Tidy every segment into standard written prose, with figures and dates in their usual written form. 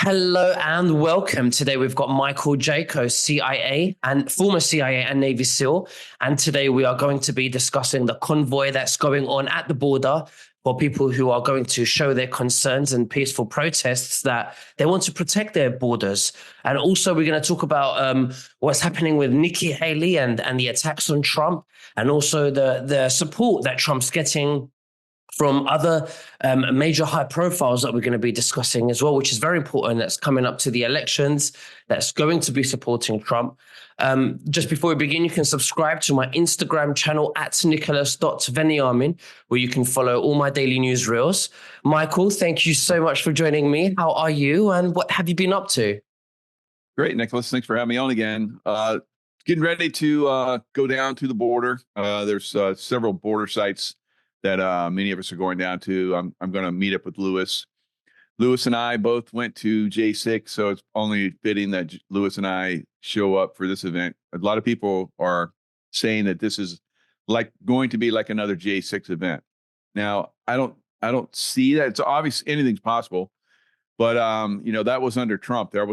Hello and welcome. Today we've got Michael Jaco, CIA and former CIA and Navy SEAL. And today we are going to be discussing the convoy that's going on at the border for people who are going to show their concerns and peaceful protests that they want to protect their borders. And also we're going to talk about what's happening with Nikki Haley and the attacks on Trump, and also the support that Trump's getting from other major high profiles that we're going to be discussing as well, which is very important. That's coming up to the elections, that's going to be supporting Trump. Just before we begin, you can subscribe to my Instagram channel at nicholas.veniamin, where you can follow all my daily news reels. Michael, thank you so much for joining me. How are you and what have you been up to? Great, Nicholas. Thanks for having me on again. Getting ready to go down to the border. There's several border sites that many of us are going down to. I'm going to meet up with Lewis. Lewis and I both went to J6, so it's only fitting that Lewis and I show up for this event. A lot of people are saying that this is like going to be like another J6 event. Now, I don't see that. It's obvious anything's possible, but that was under Trump. That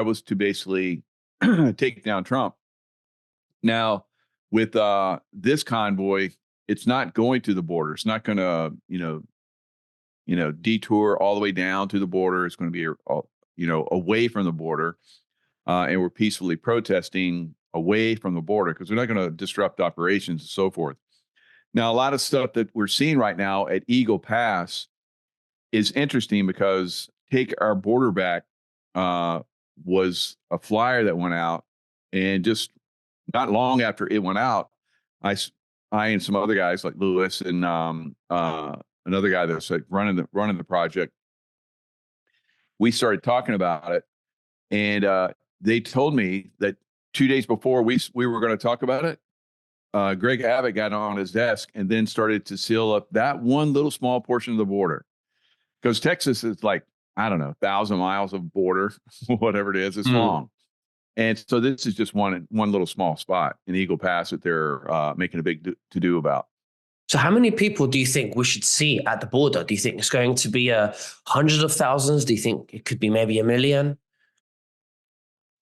was to basically take down Trump. Now, with this convoy, it's not going to the border. It's not going to, detour all the way down to the border. It's going to be, away from the border. And we're peacefully protesting away from the border because we're not going to disrupt operations and so forth. Now, a lot of stuff that we're seeing right now at Eagle Pass is interesting because Take Our Border Back was a flyer that went out, and just not long after it went out, I and some other guys like Lewis and another guy that's like running the project, we started talking about it, and they told me that 2 days before we were going to talk about it, Greg Abbott got on his desk and then started to seal up that one little small portion of the border, because Texas is like, I don't know, 1,000 miles of border, whatever it is, it's long. And so this is just one little small spot in Eagle Pass that they're making a big to-do about. So how many people do you think we should see at the border? Do you think it's going to be hundreds of thousands? Do you think it could be maybe 1 million?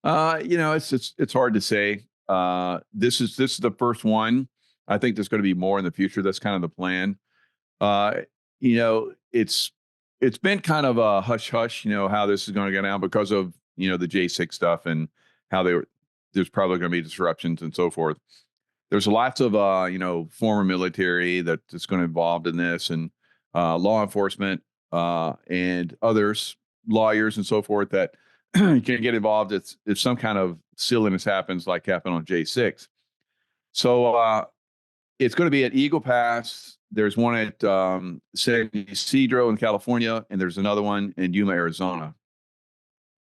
It's hard to say. This is the first one. I think there's going to be more in the future. That's kind of the plan. It's been kind of a hush hush, how this is going to go down because of, the J6 stuff and how there's probably going to be disruptions and so forth. There's lots of, former military that's going to be involved in this, and law enforcement and others, lawyers and so forth, that can get involved if some kind of silliness happens like happened on J6. So it's going to be at Eagle Pass. There's one at San Ysidro in California, and there's another one in Yuma, Arizona.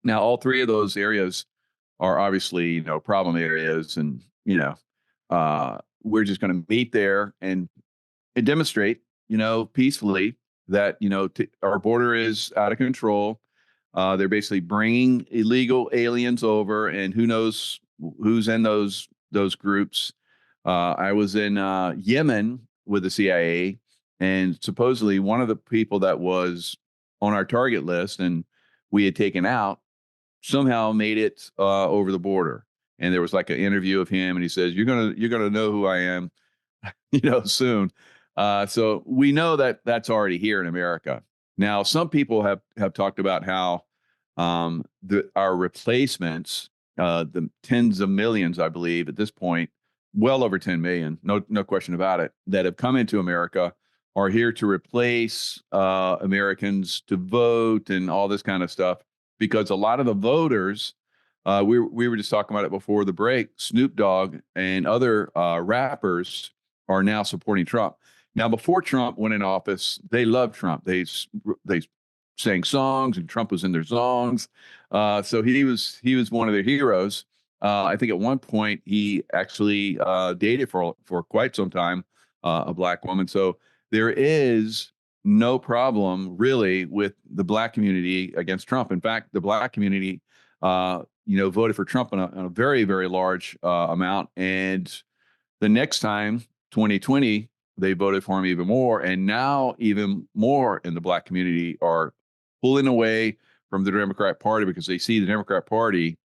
Now, all three of those areas are obviously, problem areas, and, we're just going to meet there and demonstrate, peacefully that, our border is out of control. They're basically bringing illegal aliens over, and who knows who's in those groups. I was in Yemen with the CIA, and supposedly one of the people that was on our target list and we had taken out somehow made it over the border. And there was like an interview of him, and he says, you're gonna know who I am, soon. So we know that that's already here in America. Now, some people have talked about how our replacements, the tens of millions, I believe at this point, well over 10 million, no question about it, that have come into America, are here to replace Americans to vote and all this kind of stuff. Because a lot of the voters, we were just talking about it before the break, Snoop Dogg and other rappers are now supporting Trump. Now, before Trump went in office, they loved Trump. They sang songs, and Trump was in their songs. So he was one of their heroes. I think at one point he actually dated for quite some time a black woman. So there is no problem really with the black community against Trump. In fact, the black community, voted for Trump on a very, very large amount. And the next time, 2020, they voted for him even more. And now even more in the black community are pulling away from the Democrat Party because they see the Democrat Party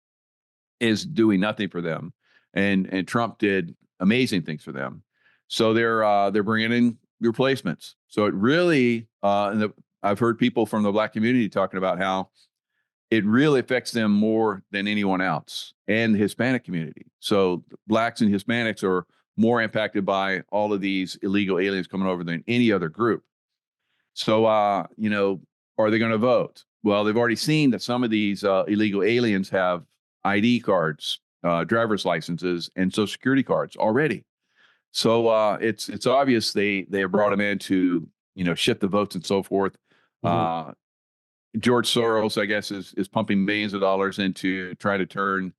is doing nothing for them, and Trump did amazing things for them. So they're bringing in replacements. So it really, I've heard people from the Black community talking about how it really affects them more than anyone else, and the Hispanic community. So Blacks and Hispanics are more impacted by all of these illegal aliens coming over than any other group. So, are they going to vote? Well, they've already seen that some of these illegal aliens have ID cards, driver's licenses, and Social Security cards already. So it's obvious they have brought them in to shift the votes and so forth. Mhm. George Soros, I guess, is pumping millions of dollars into trying to turn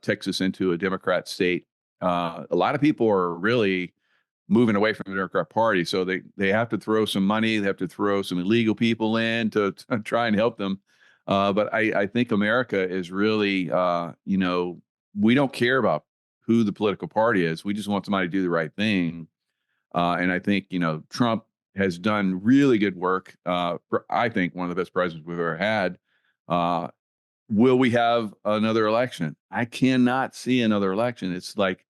Texas into a Democrat state. A lot of people are really moving away from the Democrat Party, so they have to throw some money, they have to throw some illegal people in to try and help them. But I think America is really, we don't care about who the political party is. We just want somebody to do the right thing. And I think, Trump has done really good work. I think one of the best presidents we've ever had. Will we have another election? I cannot see another election. It's like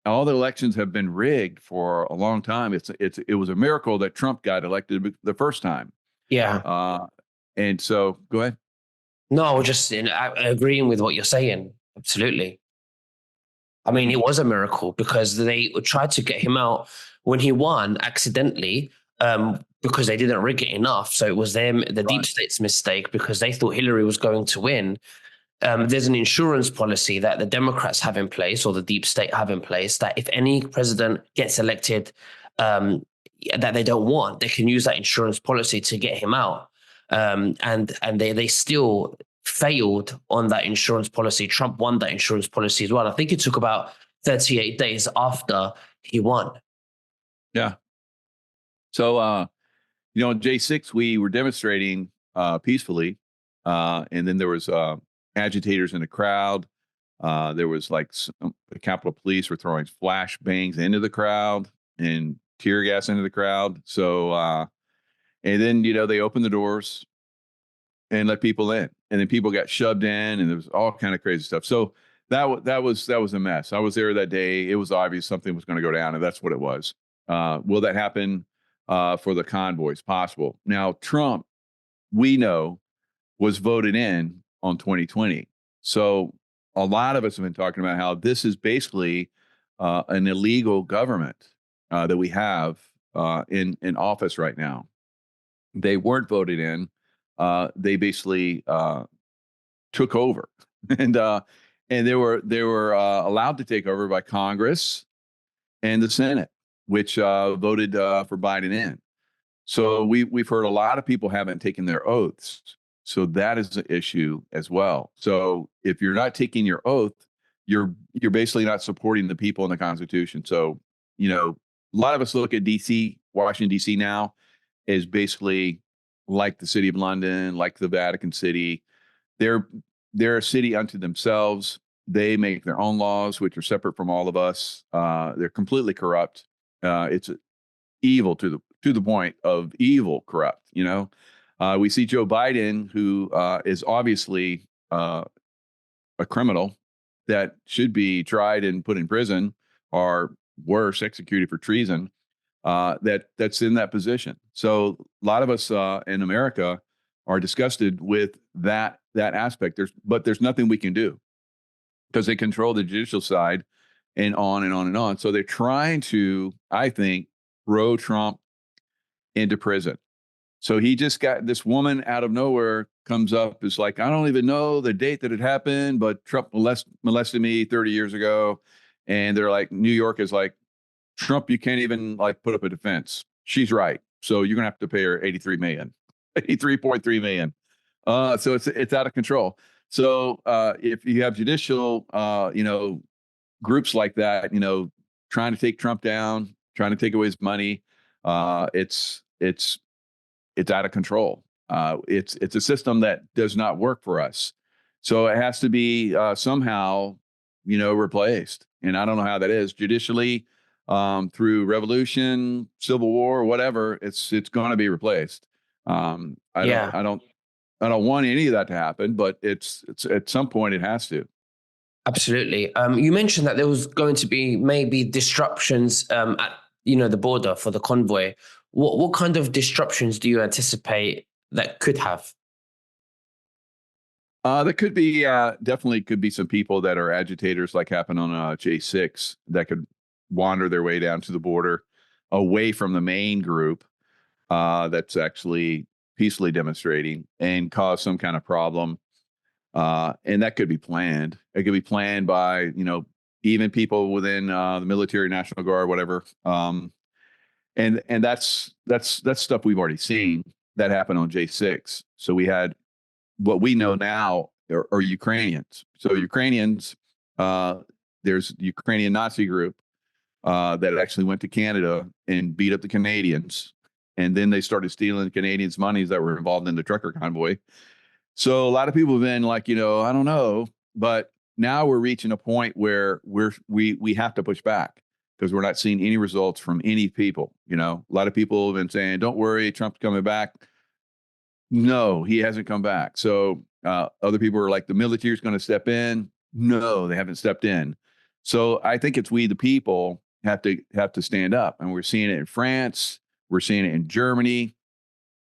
all the elections have been rigged for a long time. It was a miracle that Trump got elected the first time. Yeah. Uh, and so, go ahead. No, just agreeing with what you're saying. Absolutely. I mean, it was a miracle because they tried to get him out when he won accidentally, because they didn't rig it enough. So it was the deep Right. state's mistake because they thought Hillary was going to win. There's an insurance policy that the Democrats have in place or the deep state have in place that if any president gets elected, um, that they don't want, they can use that insurance policy to get him out. And they still failed on that insurance policy. Trump won that insurance policy as well. I think it took about 38 days after he won. Yeah. So, on J6, we were demonstrating peacefully, and then there was agitators in the crowd. There was the Capitol Police were throwing flash bangs into the crowd and tear gas into the crowd. So, and then they opened the doors and let people in, and then people got shoved in, and there was all kind of crazy stuff. So that was a mess. I was there that day. It was obvious something was going to go down, and that's what it was. Will that happen for the convoys? Possible. Now, Trump, we know, was voted in on 2020. So a lot of us have been talking about how this is basically an illegal government that we have in office right now. They weren't voted in. They basically took over, and they were allowed to take over by Congress and the Senate, which voted for Biden in. So we've heard a lot of people haven't taken their oaths. So that is an issue as well. So if you're not taking your oath, you're basically not supporting the people in the Constitution. So, a lot of us look at DC, Washington, DC now is basically like the city of London, like the Vatican City. They're they're a city unto themselves. They make their own laws, which are separate from all of us. They're completely corrupt. It's evil to the point of evil corrupt. We see Joe Biden, who is obviously a criminal that should be tried and put in prison, or worse, executed for treason. That's in that position. So a lot of us in America are disgusted with that aspect. There's nothing we can do because they control the judicial side, and on and on and on. So they're trying to, I think, throw Trump into prison. So he just got this woman out of nowhere comes up, is like, I don't even know the date that it happened, but Trump molested me 30 years ago. And they're like, New York is like, Trump, you can't even put up a defense. She's right. So you're gonna have to pay her 83 million, 83.3 million. So it's out of control. So if you have judicial groups like that, trying to take Trump down, trying to take away his money, it's out of control. It's a system that does not work for us. So it has to be somehow, replaced. And I don't know how that is judicially, through revolution, civil war, whatever. It's going to be replaced. I Yeah. don't. I don't want any of that to happen, but it's at some point it has to. Absolutely. You mentioned that there was going to be maybe disruptions at the border for the convoy. What kind of disruptions do you anticipate that could have? There could be definitely could be some people that are agitators, like happened on J6, that could wander their way down to the border, away from the main group that's actually peacefully demonstrating, and cause some kind of problem. And that could be planned. It could be planned by even people within the military, National Guard, whatever. And that's stuff we've already seen that happened on J6. So we had what we know now are Ukrainians. So Ukrainians, there's Ukrainian Nazi group that actually went to Canada and beat up the Canadians, and then they started stealing Canadians' monies that were involved in the trucker convoy. So a lot of people have been like, I don't know, but now we're reaching a point where we have to push back because we're not seeing any results from any people. A lot of people have been saying, "Don't worry, Trump's coming back." No, he hasn't come back. So other people are like, the military is going to step in. No, they haven't stepped in. So I think it's we, the people, have to stand up, and we're seeing it in France. We're seeing it in Germany.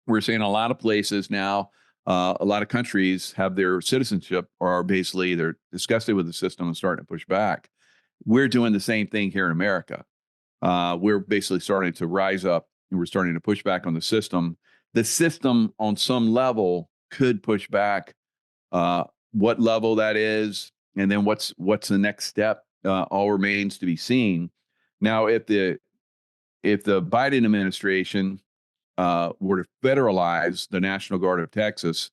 We're seeing a lot of places now. A lot of countries have their citizenship, or are basically they're disgusted with the system and starting to push back. We're doing the same thing here in America. We're basically starting to rise up, and we're starting to push back on the system. The system, on some level, could push back. What level that is, and then what's the next step, all remains to be seen. Now, if the Biden administration were to federalize the National Guard of Texas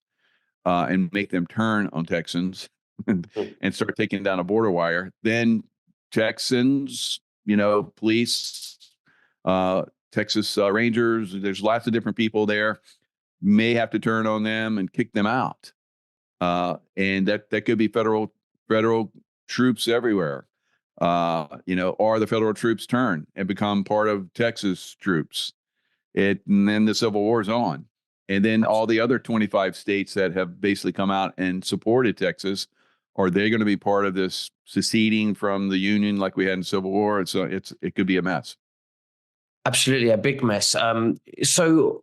and make them turn on Texans and start taking down a border wire, then Texans, police, Texas Rangers, there's lots of different people there, may have to turn on them and kick them out. And that could be federal troops everywhere. Or the federal troops turn and become part of Texas troops. And then the Civil War is on. And then all the other 25 states that have basically come out and supported Texas, are they going to be part of this seceding from the Union like we had in Civil War? It could be a mess. Absolutely, a big mess. So,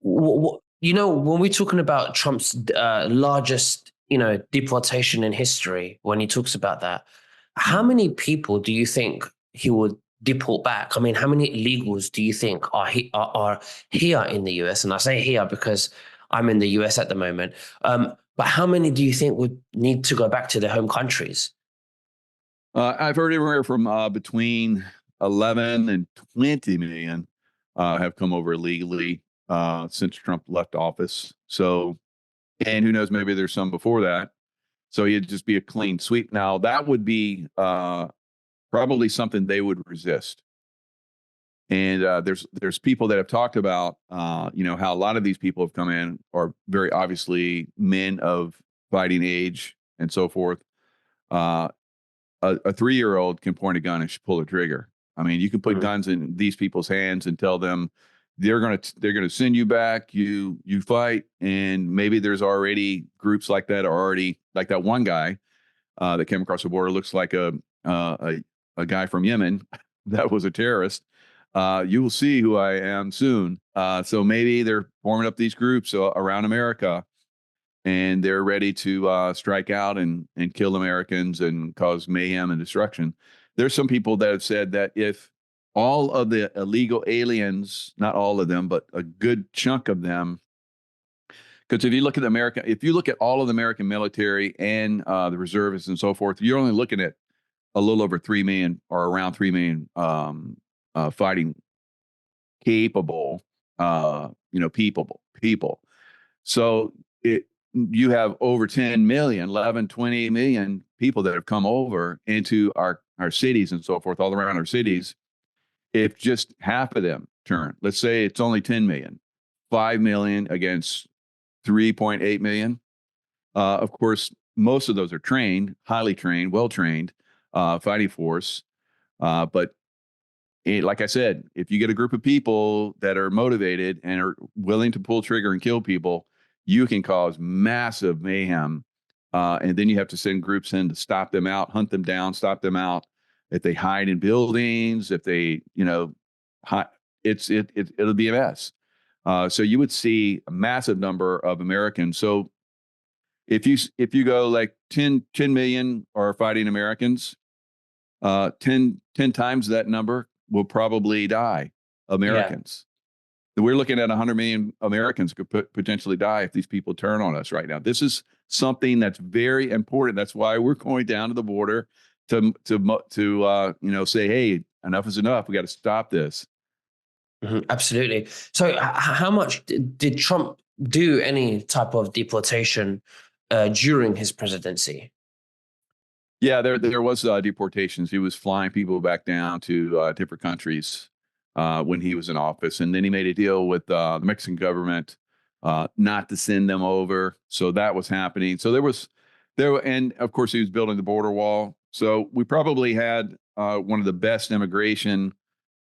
when we're talking about Trump's largest, deportation in history, when he talks about that, how many people do you think he would deport back? I mean, how many illegals do you think are here in the US? And I say here because I'm in the US at the moment. But how many do you think would need to go back to their home countries? I've heard anywhere from between 11 and 20 million have come over illegally since Trump left office. So, and who knows, maybe there's some before that. So it'd just be a clean sweep. Now, that would be probably something they would resist. And there's people that have talked about, how a lot of these people have come in are very obviously men of fighting age and so forth. A 3-year-old can point a gun and pull a trigger. I mean, you can put guns in these people's hands and tell them they're gonna send you back. You fight, and maybe there's already groups like that are already like that one guy that came across the border, looks like a guy from Yemen that was a terrorist. You will see who I am soon. So maybe they're forming up these groups around America, and they're ready to strike out and kill Americans and cause mayhem and destruction. There's some people that have said that if all of the illegal aliens, not all of them, but a good chunk of them, because if you look at all of the American military and the reservists and so forth, you're only looking at a little over 3 million, or around 3 million fighting capable, people. So you have over 10 million, 11, 20 million people that have come over into our cities and so forth, all around our cities. If just half of them turn, let's say it's only 10 million, 5 million against 3.8 million. Of course, most of those are trained, highly trained, well-trained fighting force. But like I said, if you get a group of people that are motivated and are willing to pull trigger and kill people, you can cause massive mayhem. And then you have to send groups in to stop them out, hunt them down, stop them out. If they hide in buildings, if they, it'll be a mess. So you would see a massive number of Americans. So if you go like 10 million are fighting Americans, 10 times that number will probably die, Yeah. Americans. We're looking at 100 million Americans could potentially die if these people turn on us right now. This is something that's very important. That's why we're going down to the border to say, hey, enough is enough. We got to stop this. Absolutely. So, how much did Trump do any type of deportation during his presidency? Yeah, there was deportations. He was flying people back down to different countries when he was in office, and then he made a deal with the Mexican government not to send them over. So that was happening. So and of course he was building the border wall. So we probably had one of the best immigration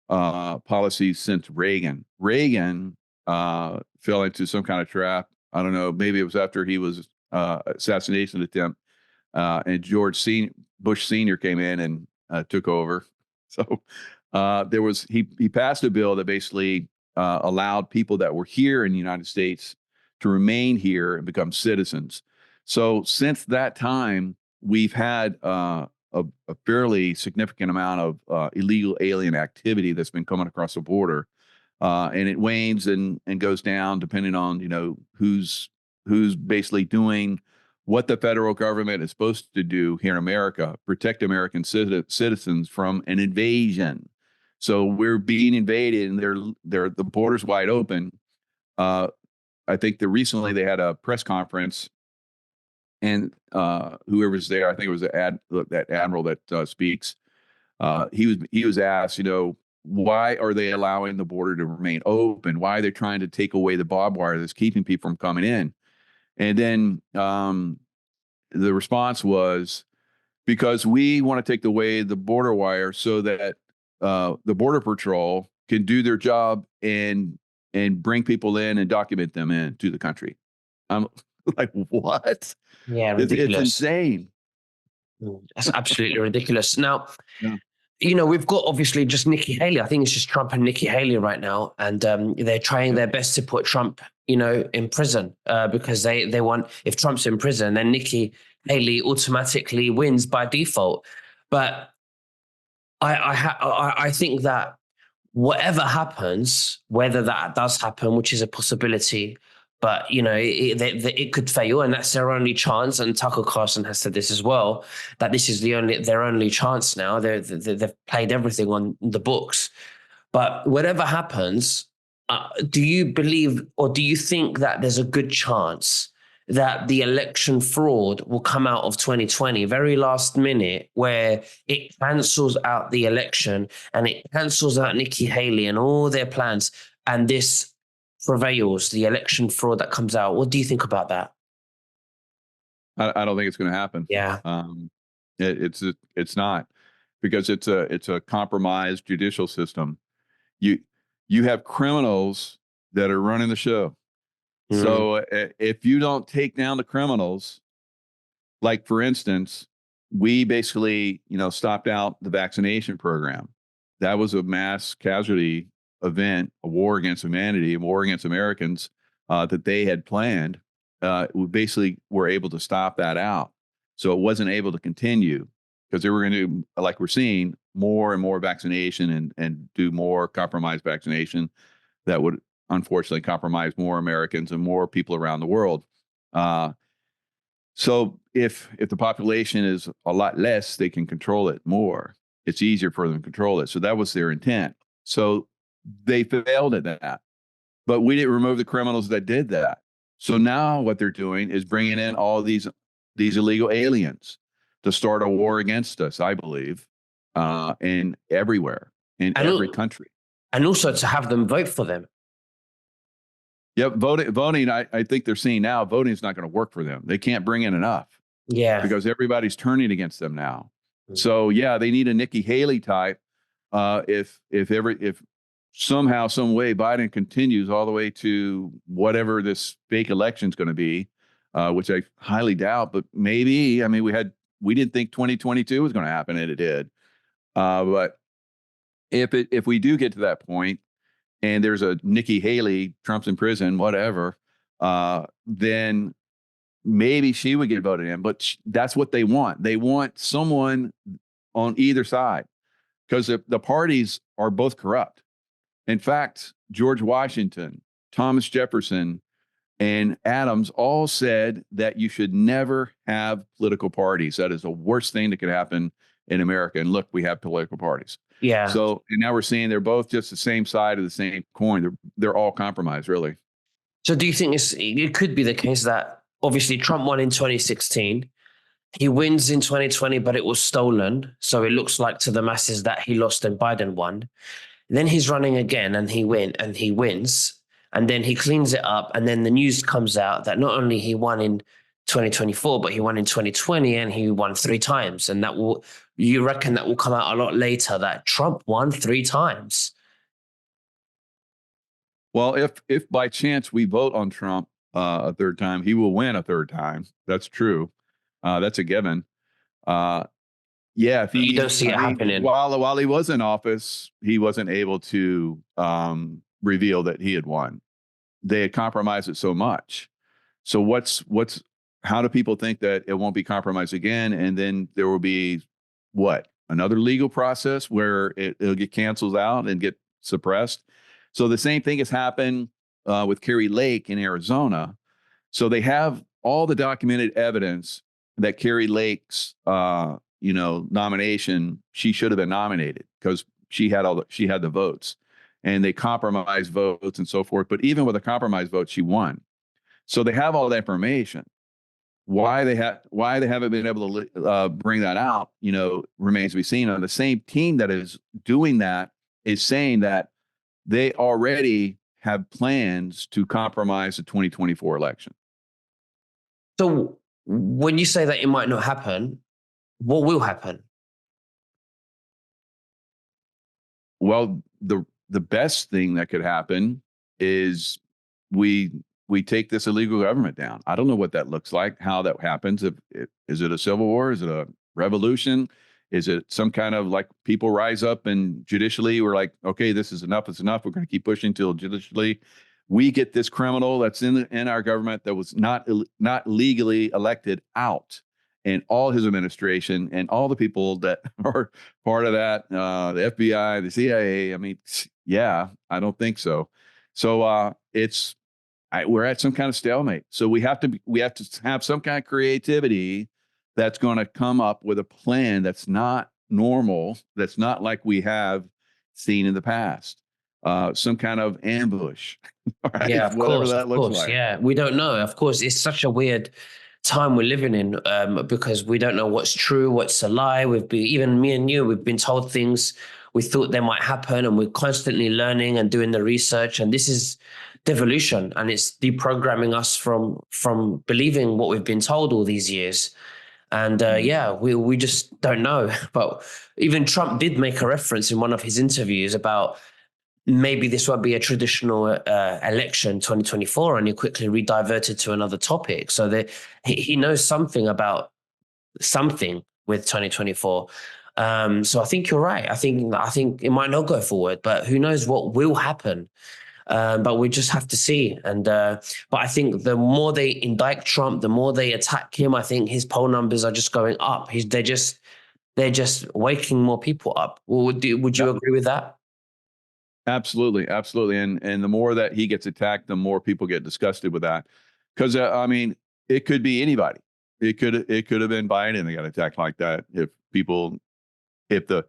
policies since Reagan. Reagan fell into some kind of trap. I don't know. Maybe it was after he was assassination attempt and Bush Senior came in and took over. So he passed a bill that basically allowed people that were here in the United States to remain here and become citizens. So since that time, we've had a fairly significant amount of illegal alien activity that's been coming across the border, and it wanes and goes down depending on who's basically doing what the federal government is supposed to do here in America: protect American citizens from an invasion. So we're being invaded, and the border's wide open. I think that recently they had a press conference, and whoever's there, I think it was that admiral that speaks. He was asked, why are they allowing the border to remain open? Why are they trying to take away the barbed wire that's keeping people from coming in? And then the response was, because we want to take away the border wire so that the border patrol can do their job and bring people in and document them into the country. I'm like, what? Yeah, It's ridiculous. insane. That's absolutely ridiculous. Now, Yeah. we've got obviously just Nikki Haley. I think it's just Trump and Nikki Haley right now, and they're trying their best to put Trump, in prison because they want, if Trump's in prison, then Nikki Haley automatically wins by default. But I think that whatever happens, whether that does happen, which is a possibility, but it could fail, and that's their only chance. And Tucker Carlson has said this as well, that this is their only chance now. They've played everything on the books. But whatever happens, do you believe, or do you think that there's a good chance that the election fraud will come out of 2020, very last minute, where it cancels out the election and it cancels out Nikki Haley and all their plans, and this prevails, the election fraud that comes out? What do you think about that? I don't think it's going to happen. Yeah. It's not, because it's a compromised judicial system. You have criminals that are running the show. So if you don't take down the criminals, like for instance, we basically, stopped out the vaccination program. That was a mass casualty event, a war against humanity, a war against Americans that they had planned. We basically were able to stop that out. So it wasn't able to continue because they were going to do, like we're seeing, more and more vaccination and do more compromised vaccination that would unfortunately compromise more Americans and more people around the world. So if the population is a lot less, they can control it more. It's easier for them to control it. So that was their intent. So they failed at that. But we didn't remove the criminals that did that. So now what they're doing is bringing in all these illegal aliens to start a war against us, I believe, in everywhere, in every country. And also to have them vote for them. Yep, voting. I think they're seeing now voting is not going to work for them. They can't bring in enough. Yeah, because everybody's turning against them now. So yeah, they need a Nikki Haley type. If somehow, some way, Biden continues all the way to whatever this fake election is going to be, which I highly doubt. But maybe, I mean, we didn't think 2022 was going to happen, and it did. But if we do get to that point, and there's a Nikki Haley, Trump's in prison, whatever, then maybe she would get voted in. But that's what they want. They want someone on either side, because the parties are both corrupt. In fact, George Washington, Thomas Jefferson, and Adams all said that you should never have political parties. That is the worst thing that could happen in America. And look, we have political parties. Yeah. So, and now we're seeing they're both just the same side of the same coin. They're all compromised, really. So do you think it could be the case that obviously Trump won in 2016? He wins in 2020, but it was stolen. So it looks like to the masses that he lost and Biden won. Then he's running again and he wins. And then he cleans it up. And then the news comes out that not only he won in 2024, but he won in 2020 and he won 3 times. And you reckon that will come out a lot later that Trump won 3 times? Well, if by chance we vote on Trump a third time, he will win a third time. That's true. That's a given. Yeah, if you don't see it happening. While he was in office, he wasn't able to reveal that he had won. They had compromised it so much. So how do people think that it won't be compromised again? And then there will be another legal process where it'll get canceled out and get suppressed. So the same thing has happened with Carrie Lake in Arizona. So they have all the documented evidence that Carrie Lake's nomination, she should have been nominated because she had the votes, and they compromised votes and so forth. But even with a compromised vote, she won. So they have all that information. Why they haven't been able to bring that out, remains to be seen. And the same team that is doing that is saying that they already have plans to compromise the 2024 election. So when you say that it might not happen, what will happen? Well, the best thing that could happen is we take this illegal government down. I don't know what that looks like, how that happens. Is it a civil war? Is it a revolution? Is it some kind of like people rise up and judicially we're like, okay, this is enough. It's enough. We're going to keep pushing till judicially we get this criminal that's in our government that was not legally elected out, and all his administration and all the people that are part of that, the FBI, the CIA. I mean, yeah, I don't think so. So we're at some kind of stalemate. So we have to have some kind of creativity that's going to come up with a plan that's not normal, that's not like we have seen in the past. Some kind of ambush. Right? Yeah, of whatever course, that of looks course. like. Yeah, we don't know. Of course, it's such a weird time we're living in because we don't know what's true, what's a lie. Even me and you, we've been told things we thought they might happen, and we're constantly learning and doing the research. And this is devolution, and it's deprogramming us from believing what we've been told all these years. And we just don't know. But even Trump did make a reference in one of his interviews about maybe this won't be a traditional election 2024, and he quickly rediverted to another topic. So that he knows something about something with 2024. So I think you're right. I think it might not go forward, but who knows what will happen. But we just have to see. And but I think the more they indict Trump, the more they attack him. I think his poll numbers are just going up. They're just waking more people up. Would you agree with that? Absolutely, absolutely. And the more that he gets attacked, the more people get disgusted with that. Because I mean, it could be anybody. It could have been Biden that got attacked like that. If the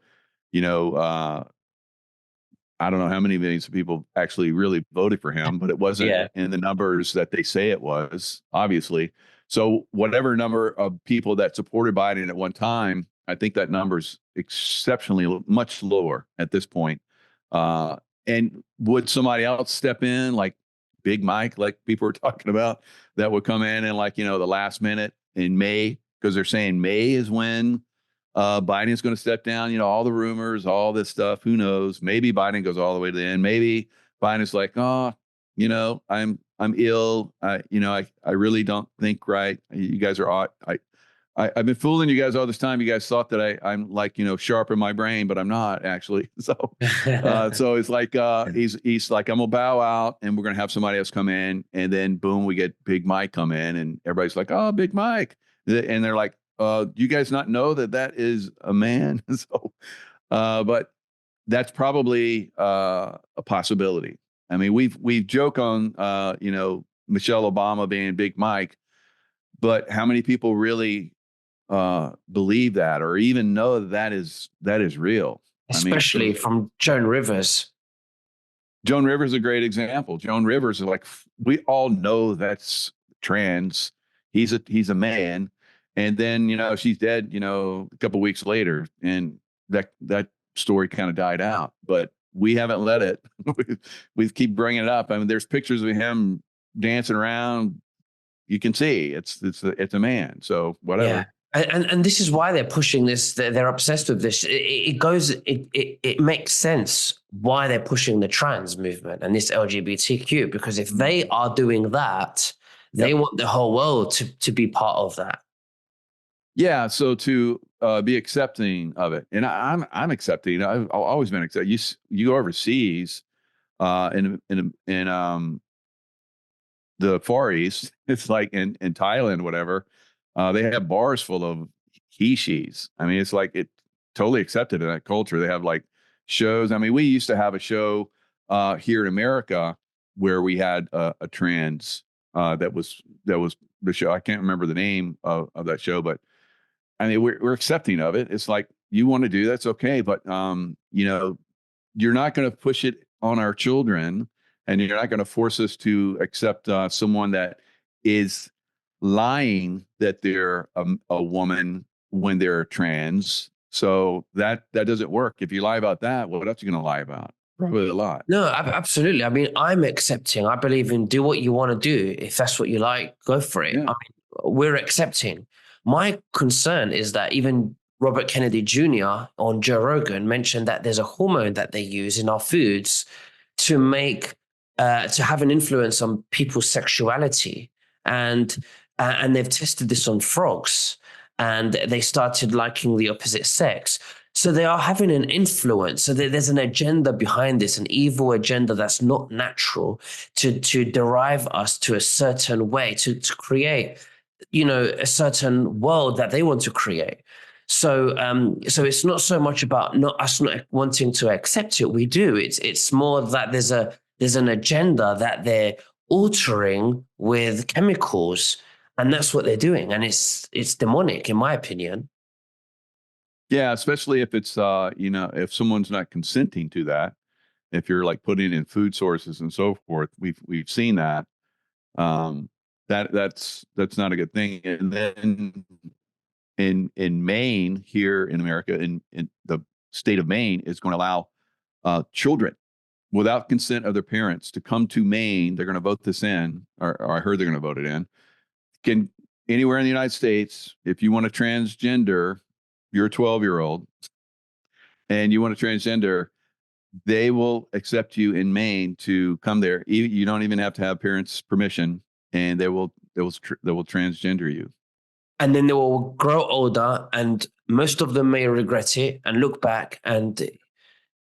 I don't know how many millions of people actually really voted for him, but it wasn't in the numbers that they say it was, obviously. So whatever number of people that supported Biden at one time, I think that number's exceptionally much lower at this point. And would somebody else step in, like Big Mike, like people were talking about, that would come in and the last minute in May, because they're saying May is when Biden's going to step down. All the rumors, all this stuff. Who knows? Maybe Biden goes all the way to the end. Maybe Biden's like, oh, I'm ill. I really don't think right. You guys are odd. I've been fooling you guys all this time. You guys thought that I'm like, sharp in my brain, but I'm not actually. So it's like he's like, I'm gonna bow out and we're gonna have somebody else come in, and then boom, we get Big Mike come in, and everybody's like, oh, Big Mike, and they're like, you guys not know that is a man? But that's probably a possibility. I mean, we've joked on Michelle Obama being Big Mike, but how many people really believe that or even know that is real? I mean, Especially from Joan Rivers. Joan Rivers is a great example. Joan Rivers is like, we all know that's trans. He's a man, and then she's dead. A couple weeks later, and that story kind of died out. But we haven't let it. we keep bringing it up. I mean, there's pictures of him dancing around. You can see it's a man. So whatever. Yeah. And this is why they're pushing this. They're obsessed with this. It makes sense why they're pushing the trans movement and this LGBTQ, because if they are doing that, they want the whole world to be part of that. Yeah. So to be accepting of it, and I'm accepting. I've always been accepting. You go overseas, in the Far East, it's like in Thailand, whatever. They have bars full of he-she's. I mean, it's like it totally accepted in that culture. They have like shows. I mean, we used to have a show here in America where we had a trans that was the show. I can't remember the name of that show, but I mean, we're accepting of it. It's like, you want to do that's okay, but you're not going to push it on our children, and you're not going to force us to accept someone that is lying that they're a woman when they're trans. So that doesn't work. If you lie about that, what else are you going to lie about? Probably a lot. No, absolutely. I mean, I'm accepting. I believe in do what you want to do. If that's what you like, go for it. Yeah. I mean, we're accepting. My concern is that even Robert Kennedy Jr. on Joe Rogan mentioned that there's a hormone that they use in our foods to make to have an influence on people's sexuality, and they've tested this on frogs, and they started liking the opposite sex. So they are having an influence. So there's an agenda behind this, an evil agenda that's not natural to derive us to a certain way, to create, a certain world that they want to create. So so it's not so much about not wanting to accept it. We do. It's more that there's an agenda that they're altering with chemicals, and that's what they're doing. And it's demonic, in my opinion. Yeah, especially if it's if someone's not consenting to that, if you're like putting in food sources and so forth, we've seen that. That's not a good thing. And then in Maine, here in America, in the state of Maine, is going to allow children without consent of their parents to come to Maine. They're going to vote this in, or I heard they're going to vote it in. Can anywhere in the United States, if you want to transgender, you're a 12-year-old and you want to transgender, they will accept you in Maine to come there. You don't even have to have parents' permission, and they will transgender you. And then they will grow older, and most of them may regret it and look back, and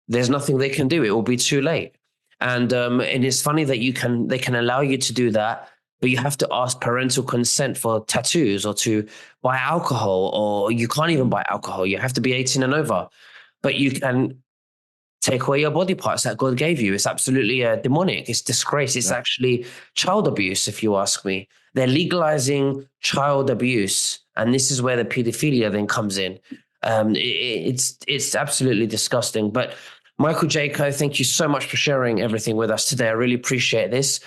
there's nothing they can do. It will be too late. And it's funny that they can allow you to do that, but you have to ask parental consent for tattoos or to buy alcohol, or you can't even buy alcohol. You have to be 18 and over, but you can take away your body parts that God gave you. It's absolutely demonic. It's disgrace. It's actually child abuse, if you ask me. They're legalizing child abuse, and this is where the pedophilia then comes in. It's absolutely disgusting. But Michael Jaco, thank you so much for sharing everything with us today. I really appreciate this.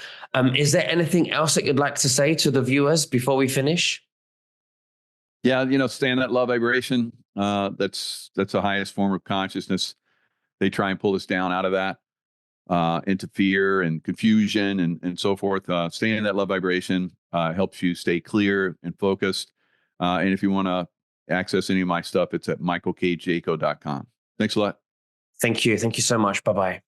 Is there anything else that you'd like to say to the viewers before we finish? Yeah, stay in that love vibration. That's the highest form of consciousness. They try and pull us down out of that into fear and confusion and so forth. Staying in that love vibration helps you stay clear and focused. And if you want to access any of my stuff, it's at michaelkjaco.com. Thanks a lot. Thank you. Thank you so much. Bye bye.